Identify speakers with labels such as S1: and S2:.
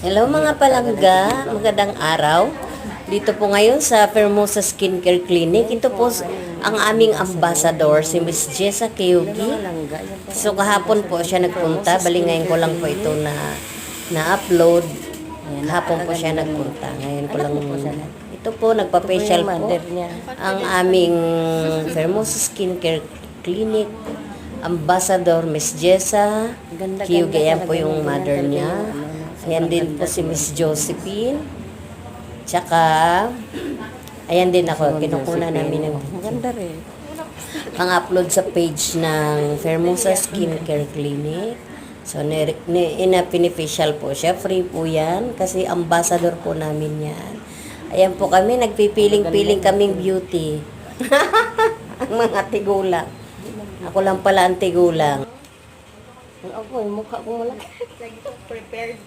S1: Hello mga palangga, magandang araw. Dito po ngayon sa Fermosa Skincare Clinic. Ito po ang aming ambassador, si Miss Jessa Kiyugi. So kahapon po siya nagpunta, bali ngayon ko lang po ito na-upload. Kahapon po siya nagpunta. Ngayon ko lang ito po, nagpa-facial po ang aming Fermosa Skincare Clinic ambassador, Miss Jessa Kiyugi. Ayan po yung mother niya. Ayan din po si Miss Josephine. Tsaka, ayan din ako. Kinukuna namin ng
S2: Maganda rin.
S1: pang-upload sa page ng Fermosa Skincare Clinic. So, pinofficial po siya. Free po yan. Kasi ambassador po namin yan. Ayan po kami. Nagpipiling-piling kaming beauty. Ang mga tigulang. Ako lang pala ang tigulang.
S2: Ako, yung mukha ko malaki.
S3: Prepared.